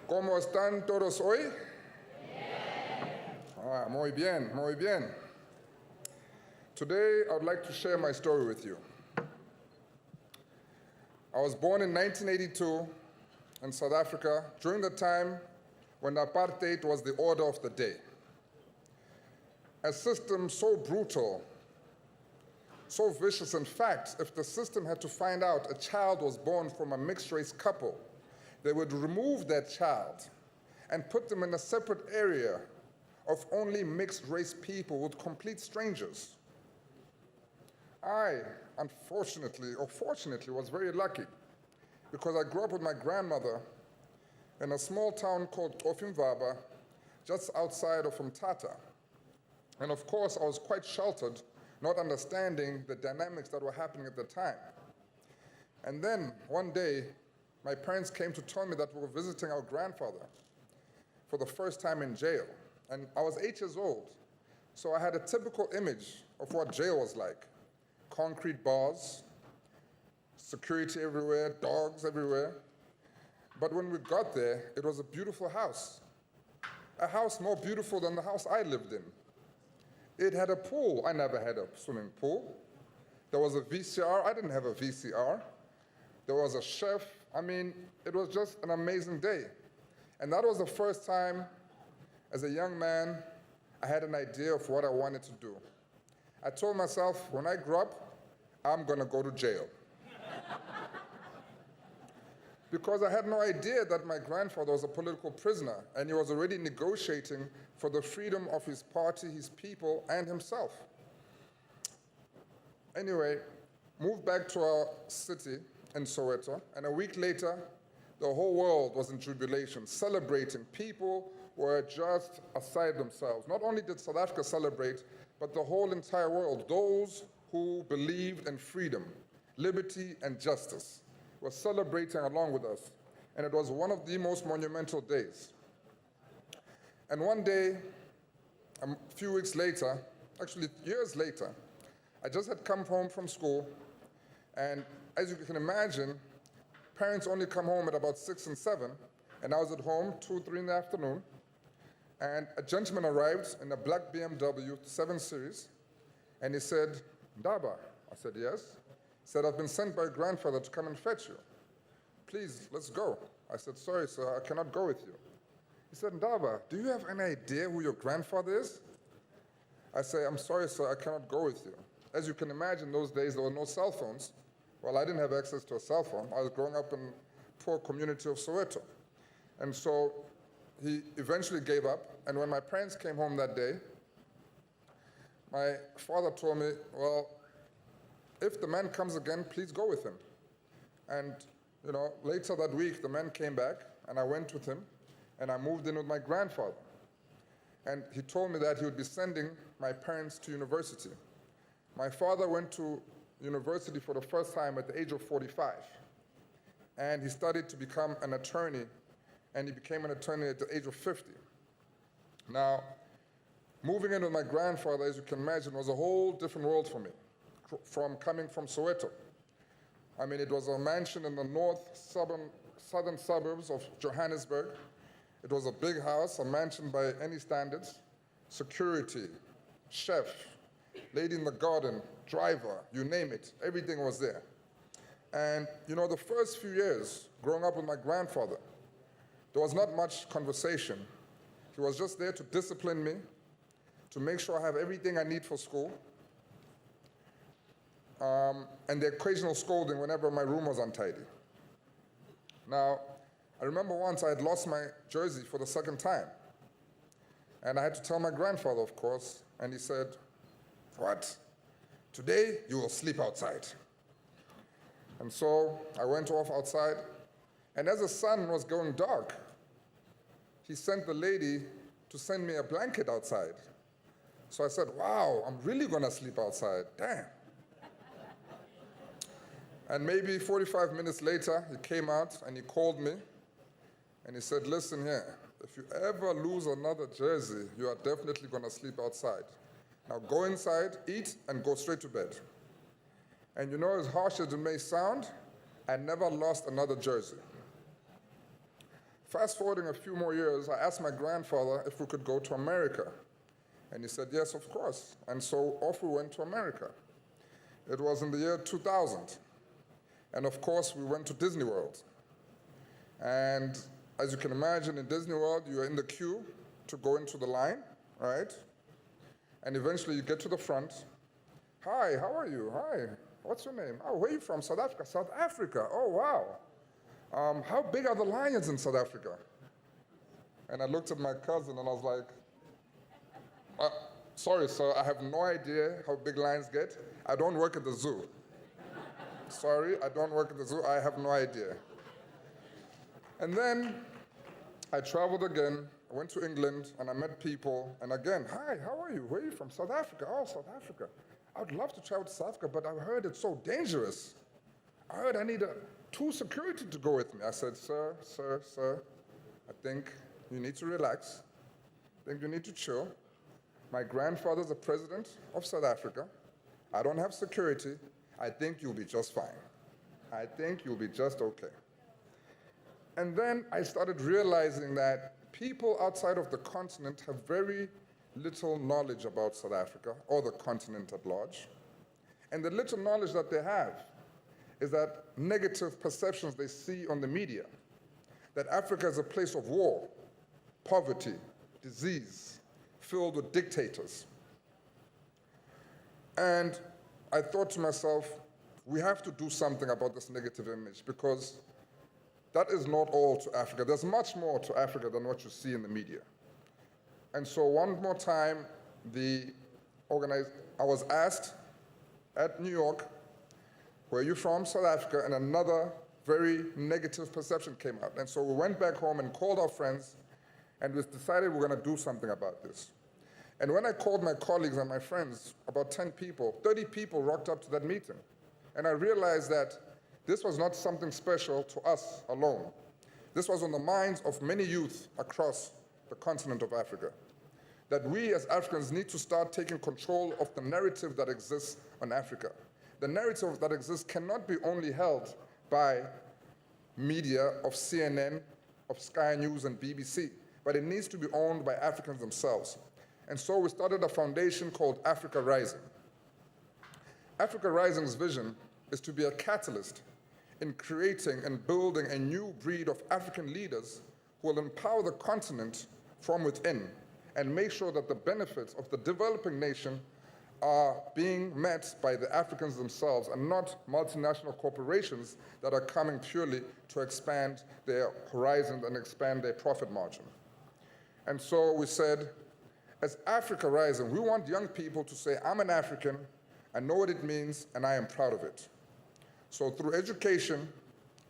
¿Cómo están todos hoy? Muy bien, muy bien. Today, I would like to share my story with you. I was born in 1982 in South Africa during the time when apartheid was the order of the day. A system so brutal, so vicious. In fact, if the system had to find out a child was born from a mixed-race couple, they would remove that child and put them in a separate area of only mixed-race people with complete strangers. I, unfortunately, or fortunately, was very lucky because I grew up with my grandmother in a small town called Ndaba, just outside of Mthatha. And of course, I was quite sheltered, not understanding the dynamics that were happening at the time. And then one day, my parents came to tell me that we were visiting our grandfather for the first time in jail. And I was 8 years old, so I had a typical image of what jail was like. Concrete bars, security everywhere, dogs everywhere. But when we got there, it was a beautiful house. A house more beautiful than the house I lived in. It had a pool. I never had a swimming pool. There was a VCR. I didn't have a VCR. There was a chef. I mean, it was just an amazing day. And that was the first time, as a young man, I had an idea of what I wanted to do. I told myself, when I grow up, I'm going to go to jail. Because I had no idea that my grandfather was a political prisoner, and he was already negotiating for the freedom of his party, his people, and himself. Anyway, moved back to our city in Soweto, and a week later, the whole world was in jubilation, celebrating. People were just aside themselves. Not only did South Africa celebrate, but the whole entire world, those who believed in freedom, liberty, and justice, were celebrating along with us. And it was one of the most monumental days. And one day, a few weeks later, actually years later, I just had come home from school, and as you can imagine, parents only come home at about 6 and 7, and I was at home 2, 3 in the afternoon, and a gentleman arrived in a black BMW 7 Series, and he said, "Ndaba." I said, "Yes." He said, "I've been sent by your grandfather to come and fetch you. Please, let's go." I said, "Sorry, sir, I cannot go with you." He said, "Ndaba, do you have any idea who your grandfather is?" I say, "I'm sorry, sir, I cannot go with you." As you can imagine, those days there were no cell phones. Well, I didn't have access to a cell phone. I was growing up in a poor community of Soweto. And so he eventually gave up. And when my parents came home that day, my father told me, "Well, if the man comes again, please go with him." And later that week, the man came back, and I went with him, and I moved in with my grandfather. And he told me that he would be sending my parents to university. My father went to university for the first time at the age of 45. And he studied to become an attorney, and he became an attorney at the age of 50. Now, moving in with my grandfather, as you can imagine, was a whole different world for me, from coming from Soweto. I mean, it was a mansion in the southern suburbs of Johannesburg. It was a big house, a mansion by any standards, security, chef, lady in the garden, driver, you name it, everything was there. And the first few years growing up with my grandfather, there was not much conversation. He was just there to discipline me, to make sure I have everything I need for school, and the occasional scolding whenever my room was untidy. Now, I remember once I had lost my jersey for the second time, and I had to tell my grandfather, of course, and he said, "What? Today you will sleep outside." And so I went off outside, and as the sun was going dark, he sent the lady to send me a blanket outside. So I said, "Wow, I'm really gonna sleep outside, damn." And maybe 45 minutes later, he came out and he called me, and he said, "Listen here, if you ever lose another jersey, you are definitely gonna sleep outside. Now go inside, eat, and go straight to bed." And as harsh as it may sound, I never lost another jersey. Fast forwarding a few more years, I asked my grandfather if we could go to America. And he said, yes, of course. And so off we went to America. It was in the year 2000. And of course, we went to Disney World. And as you can imagine, in Disney World, you're in the queue to go into the line, right? And eventually you get to the front. Hi, how are you? Hi, what's your name? Oh, where are you from? South Africa. South Africa, oh, wow. How big are the lions in South Africa? And I looked at my cousin and I was like, sorry, sir, I have no idea how big lions get. I don't work at the zoo. Sorry, I don't work at the zoo. I have no idea. And then I traveled again. I went to England and I met people. And again, hi, how are you? Where are you from? South Africa. Oh, South Africa. I would love to travel to South Africa, but I heard it's so dangerous. I heard I need two security to go with me. I said, sir, I think you need to relax. I think you need to chill. My grandfather's the president of South Africa. I don't have security. I think you'll be just fine. I think you'll be just okay. And then I started realizing that people outside of the continent have very little knowledge about South Africa or the continent at large. And the little knowledge that they have is that negative perceptions they see on the media, that Africa is a place of war, poverty, disease, filled with dictators. And I thought to myself, we have to do something about this negative image because that is not all to Africa. There's much more to Africa than what you see in the media. And so one more time, I was asked at New York, where are you from? South Africa, and another very negative perception came out. And so we went back home and called our friends, and we decided we're gonna do something about this. And when I called my colleagues and my friends, about 10 people, 30 people rocked up to that meeting. And I realized that this was not something special to us alone. This was on the minds of many youth across the continent of Africa. That we as Africans need to start taking control of the narrative that exists on Africa. The narrative that exists cannot be only held by media of CNN, of Sky News and BBC, but it needs to be owned by Africans themselves. And so we started a foundation called Africa Rising. Africa Rising's vision is to be a catalyst in creating and building a new breed of African leaders who will empower the continent from within and make sure that the benefits of the developing nation are being met by the Africans themselves and not multinational corporations that are coming purely to expand their horizons and expand their profit margin. And so we said, as Africa Rising, we want young people to say, I'm an African, I know what it means, and I am proud of it. So through education,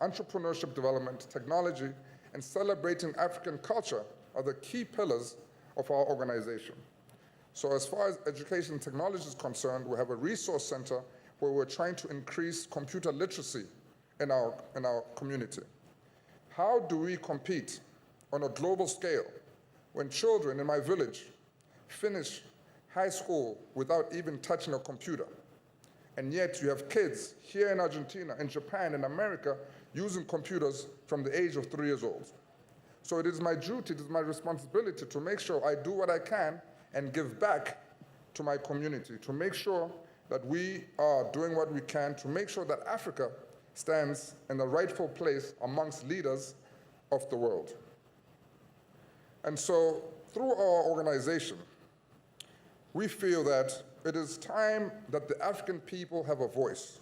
entrepreneurship development, technology, and celebrating African culture are the key pillars of our organization. So as far as education and technology is concerned, we have a resource center where we're trying to increase computer literacy in our community. How do we compete on a global scale when children in my village finish high school without even touching a computer? And yet you have kids here in Argentina, in Japan, in America, using computers from the age of 3 years old. So it is my duty, it is my responsibility to make sure I do what I can and give back to my community, to make sure that we are doing what we can to make sure that Africa stands in the rightful place amongst leaders of the world. And so through our organization, we feel that it is time that the African people have a voice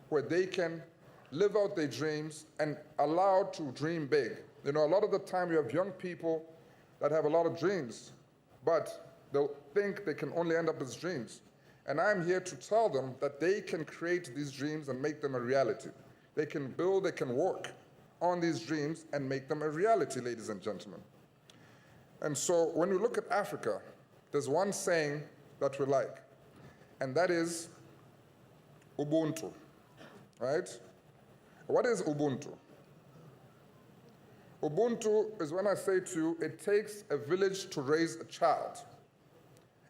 where they can live out their dreams and allowed to dream big. You know, a lot of the time you have young people that have a lot of dreams, but they'll think they can only end up as dreams. And I'm here to tell them that they can create these dreams and make them a reality. They can build, they can work on these dreams and make them a reality, ladies and gentlemen. And so when we look at Africa, there's one saying that we like, and that is Ubuntu, right? What is Ubuntu? Ubuntu is when I say to you, it takes a village to raise a child.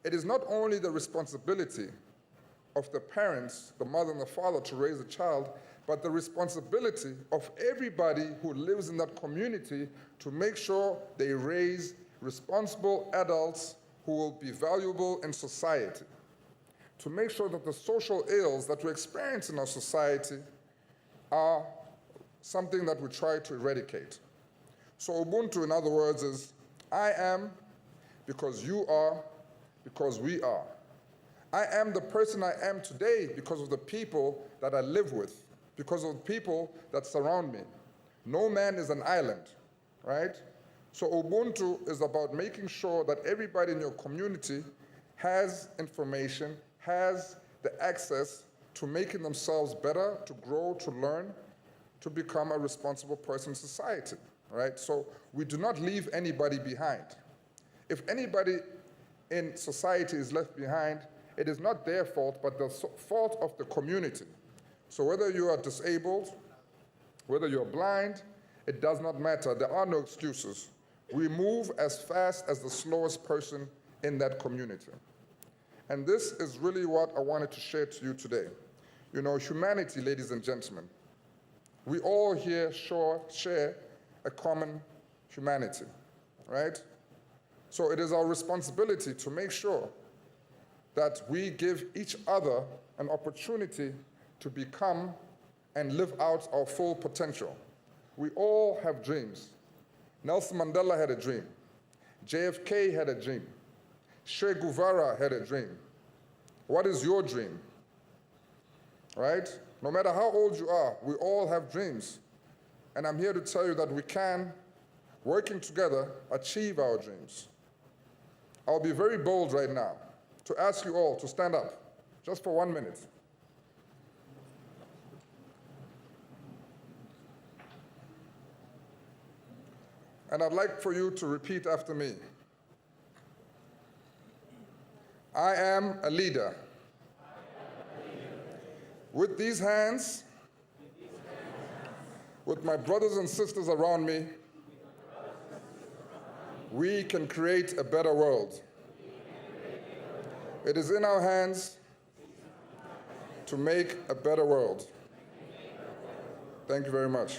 It is not only the responsibility of the parents, the mother and the father, to raise a child, but the responsibility of everybody who lives in that community to make sure they raise responsible adults who will be valuable in society, to make sure that the social ills that we experience in our society are something that we try to eradicate. So Ubuntu, in other words, is I am because you are, because we are. I am the person I am today because of the people that I live with, because of the people that surround me. No man is an island, right? So Ubuntu is about making sure that everybody in your community has information, has the access to making themselves better, to grow, to learn, to become a responsible person in society, right? So we do not leave anybody behind. If anybody in society is left behind, it is not their fault, but the fault of the community. So whether you are disabled, whether you're blind, it does not matter. There are no excuses. We move as fast as the slowest person in that community. And this is really what I wanted to share to you today. You know, humanity, ladies and gentlemen, we all here share a common humanity, right? So it is our responsibility to make sure that we give each other an opportunity to become and live out our full potential. We all have dreams. Nelson Mandela had a dream. JFK had a dream. Che Guevara had a dream. What is your dream? Right? No matter how old you are, we all have dreams. And I'm here to tell you that we can, working together, achieve our dreams. I'll be very bold right now to ask you all to stand up, just for 1 minute. And I'd like for you to repeat after me. I am a leader. With these hands, with my brothers and sisters around me, we can create a better world. It is in our hands to make a better world. Thank you very much.